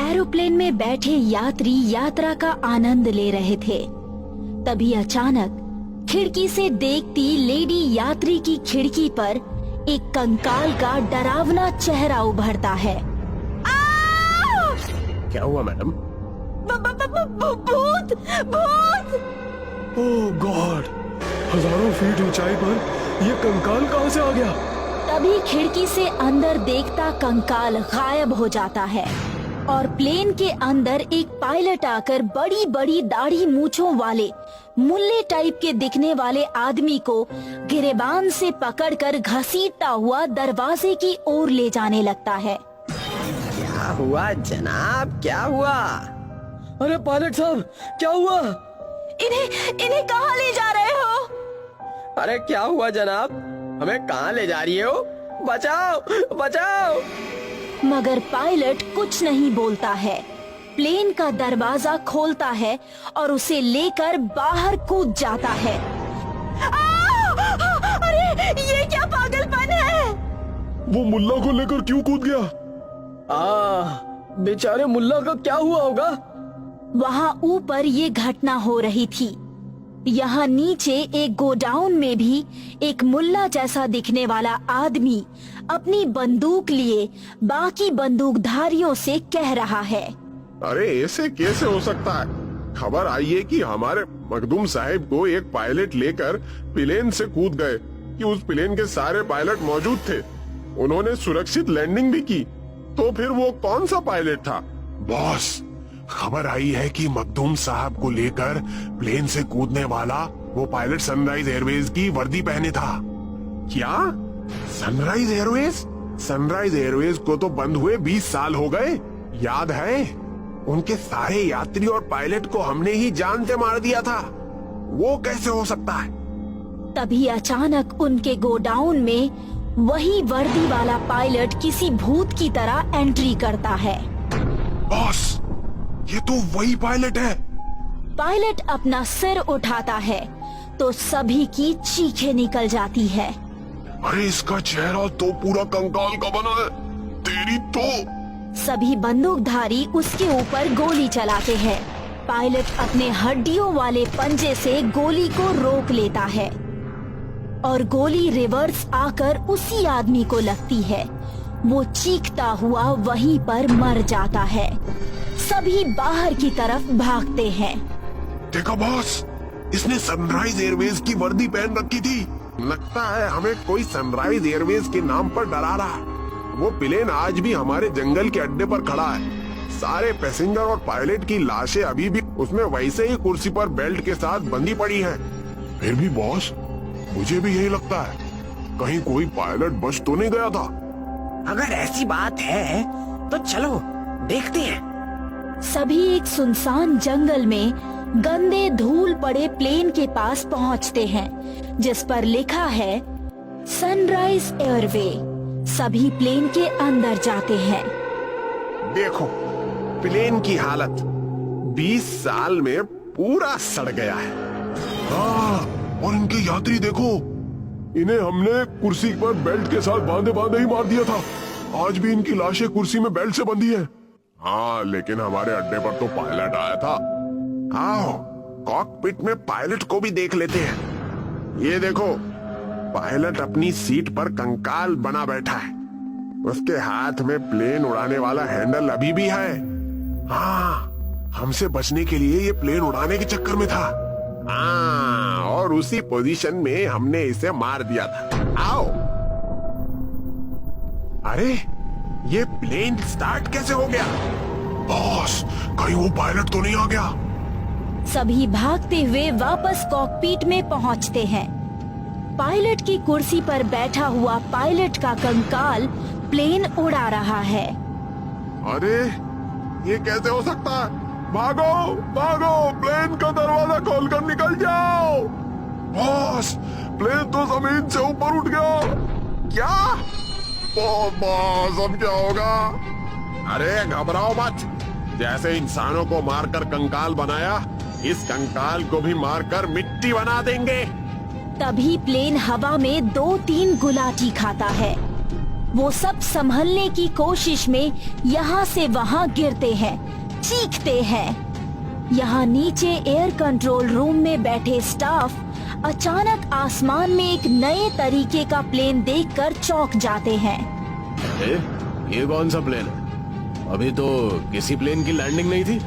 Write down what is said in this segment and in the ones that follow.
Aeroplane में बैठे यात्री यात्रा का आनंद ले रहे थे। तभी अचानक खिड़की से देखती लेडी यात्री की खिड़की पर एक कंकाल का डरावना चेहरा उभरता है। क्या हुआ मैडम? भूत! भूत! ओह गॉड! हजारों फीट ऊंचाई पर ये कंकाल कहां से आ गया? तभी खिड़की से अंदर देखता कंकाल गायब हो जाता है और प्लेन के अंदर एक पायलट आकर बड़ी बड़ी दाढ़ी मूंछों वाले मुल्ले टाइप के दिखने वाले आदमी को गिरेबान से पकड़कर घसीटता हुआ दरवाजे की ओर ले जाने लगता है। क्या हुआ जनाब, क्या हुआ? अरे पायलट साहब, क्या हुआ? इन्हें कहाँ ले जा रहे हो? अरे क्या हुआ जनाब, हमें कहाँ ले जा रही हो? बचाओ बचाओ! मगर पायलट कुछ नहीं बोलता है। प्लेन का दरवाजा खोलता है और उसे लेकर बाहर कूद जाता है। अरे ये क्या पागलपन है? वो मुल्ला को लेकर क्यों कूद गया? बेचारे मुल्ला का क्या हुआ होगा? वहाँ ऊपर ये घटना हो रही थी। यहाँ नीचे एक गोडाउन में भी एक मुल्ला जैसा दिखने वाला आदमी अपनी बंदूक लिए बाकी बंदूकधारियों से कह रहा है, अरे ऐसे कैसे हो सकता है? खबर आई है कि हमारे मखदूम साहब को एक पायलट लेकर प्लेन से कूद गए कि उस प्लेन के सारे पायलट मौजूद थे। उन्होंने सुरक्षित लैंडिंग भी की। तो फिर वो कौन सा पायलट था? बॉस, खबर आई है कि मखदूम साहब को लेकर प्लेन से कूदने वाला वो पायलट सनराइज एयरवेज की वर्दी पहने था। क्या? Sunrise Airways? सनराइज एयरवेज को तो बंद हुए 20 साल हो गए, याद है? उनके सारे यात्री और पायलट को हमने ही जान से मार दिया था। वो कैसे हो सकता है? तभी अचानक उनके गोडाउन में वही वर्दी वाला पायलट किसी भूत की तरह एंट्री करता है। बॉस, ये तो वही पायलट है। पायलट अपना सिर उठाता है तो सभी की चीखें निकल जाती है। अरे इसका चेहरा तो पूरा कंकाल का बना है। तेरी तो। सभी बंदूकधारी उसके ऊपर गोली चलाते हैं। पायलट अपने हड्डियों वाले पंजे से गोली को रोक लेता है और गोली रिवर्स आकर उसी आदमी को लगती है। वो चीखता हुआ वहीं पर मर जाता है। सभी बाहर की तरफ भागते हैं। देखा बॉस, इसने सनराइज एयरवेज की वर्दी पहन रखी थी। लगता है हमें कोई सनराइज एयरवेज के नाम पर डरा रहा है। वो प्लेन आज भी हमारे जंगल के अड्डे पर खड़ा है। सारे पैसेंजर और पायलट की लाशें अभी भी उसमें वैसे ही कुर्सी पर बेल्ट के साथ बंधी पड़ी हैं। फिर भी बॉस, मुझे भी यही लगता है, कहीं कोई पायलट बच तो नहीं गया था। अगर ऐसी बात है तो चलो देखते हैं। सभी एक सुनसान जंगल में गंदे धूल पड़े प्लेन के पास पहुंचते हैं जिस पर लिखा है सनराइज एयरवे। सभी प्लेन के अंदर जाते हैं। देखो प्लेन की हालत 20 साल में पूरा सड़ गया है। हाँ, और इनके यात्री देखो, इन्हें हमने कुर्सी पर बेल्ट के साथ बांधे बांधे ही मार दिया था। आज भी इनकी लाशें कुर्सी में बेल्ट से बंधी है। हाँ, लेकिन हमारे अड्डे पर तो पायलट आया था। आओ कॉकपिट में पायलट को भी देख लेते हैं। ये देखो, पायलट अपनी सीट पर कंकाल बना बैठा है। उसके हाथ में प्लेन उड़ाने वाला हैंडल अभी भी है। हाँ, हमसे बचने के लिए ये प्लेन उड़ाने के चक्कर में था। हाँ, और उसी पोजीशन में हमने इसे मार दिया था। आओ। अरे ये प्लेन स्टार्ट कैसे हो गया? बॉस, कहीं वो पायलट तो नहीं आ गया? सभी भागते हुए वापस कॉकपिट में पहुंचते हैं। पायलट की कुर्सी पर बैठा हुआ पायलट का कंकाल प्लेन उड़ा रहा है। अरे ये कैसे हो सकता है? भागो भागो, प्लेन का दरवाजा खोलकर निकल जाओ। बॉस, प्लेन तो जमीन से ऊपर उठ गया। क्या? ओ बॉस, अब क्या होगा? अरे घबराओ मत। जैसे इंसानों को मारकर कंकाल बनाया, इस कंकाल को भी मारकर मिट्टी बना देंगे। तभी प्लेन हवा में 2-3 गुलाटी खाता है वो सब संभलने की कोशिश में यहाँ से वहाँ गिरते हैं, चीखते हैं। यहाँ नीचे एयर कंट्रोल रूम में बैठे स्टाफ अचानक आसमान में एक नए तरीके का प्लेन देखकर चौंक जाते हैं। ये कौन सा प्लेन है? अभी तो किसी प्लेन की लैंडिंग नहीं थी।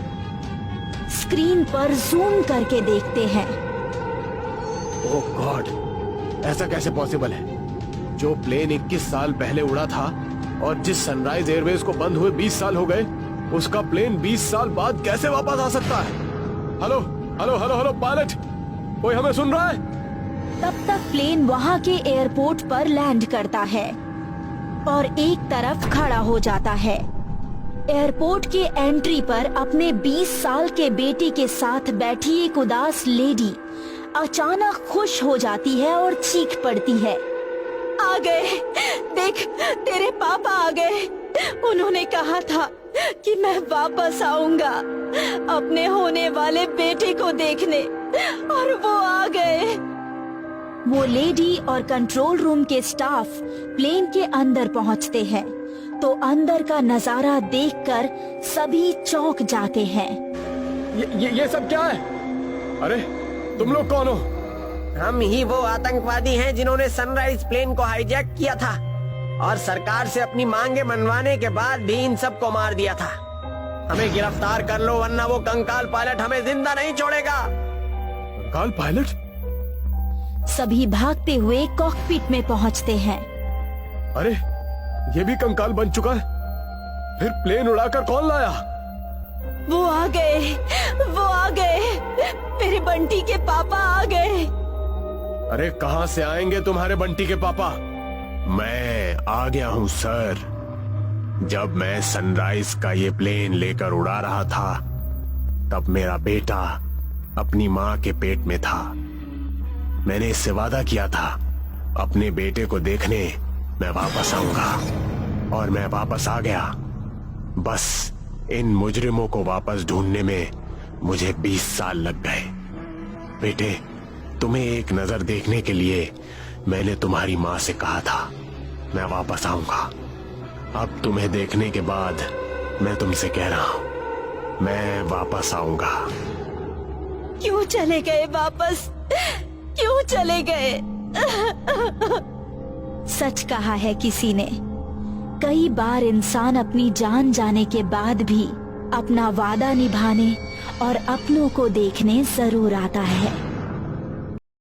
स्क्रीन पर जूम करके देखते हैं। ओह गॉड, ऐसा कैसे पॉसिबल है? जो प्लेन 21 साल पहले उड़ा था और जिस सनराइज एयरवेज को बंद हुए 20 साल हो गए, उसका प्लेन 20 साल बाद कैसे वापस आ सकता है? Hello hello hello hello pilot, कोई हमें सुन रहा है? तब तक प्लेन वहाँ के एयरपोर्ट पर लैंड करता है और एक तरफ खड़ा हो जाता है। एयरपोर्ट के एंट्री पर अपने 20 साल के बेटे के साथ बैठी एक उदास लेडी अचानक खुश हो जाती है और चीख पड़ती है, आ गए, देख तेरे पापा आ गए। उन्होंने कहा था कि मैं वापस आऊंगा अपने होने वाले बेटे को देखने, और वो आ गए। वो लेडी और कंट्रोल रूम के स्टाफ प्लेन के अंदर पहुंचते हैं तो अंदर का नजारा देखकर सभी चौंक जाते हैं। ये सब क्या है? अरे तुम लोग कौन हो? हम ही वो आतंकवादी हैं जिन्होंने सनराइज प्लेन को हाईजैक किया था और सरकार से अपनी मांगे मनवाने के बाद भी इन सबको मार दिया था। हमें गिरफ्तार कर लो वरना वो कंकाल पायलट हमें जिंदा नहीं छोड़ेगा। कंकाल पायलट? सभी भागते हुए कॉकपिट में पहुंचते हैं। अरे ये भी कंकाल बन चुका है। फिर प्लेन उड़ाकर कौन लाया? वो आ गए, वो आ गए, मेरे बंटी के पापा आ गए। अरे कहां से आएंगे तुम्हारे बंटी के पापा? मैं आ गया हूं सर। जब मैं सनराइज का ये प्लेन लेकर उड़ा रहा था तब मेरा बेटा अपनी माँ के पेट में था। मैंने इससे वादा किया था अपने बेटे को देखने मैं वापस आऊंगा, और मैं वापस आ गया। बस इन मुजरिमों को वापस ढूंढने में मुझे 20 साल लग गए। बेटे, तुम्हें एक नजर देखने के लिए मैंने तुम्हारी माँ से कहा था मैं वापस आऊंगा। अब तुम्हें देखने के बाद मैं तुमसे कह रहा हूं मैं वापस आऊंगा। क्यों चले गए वापस? क्यों चले गए? सच कहा है किसी ने, कई बार इंसान अपनी जान जाने के बाद भी अपना वादा निभाने और अपनों को देखने जरूर आता है।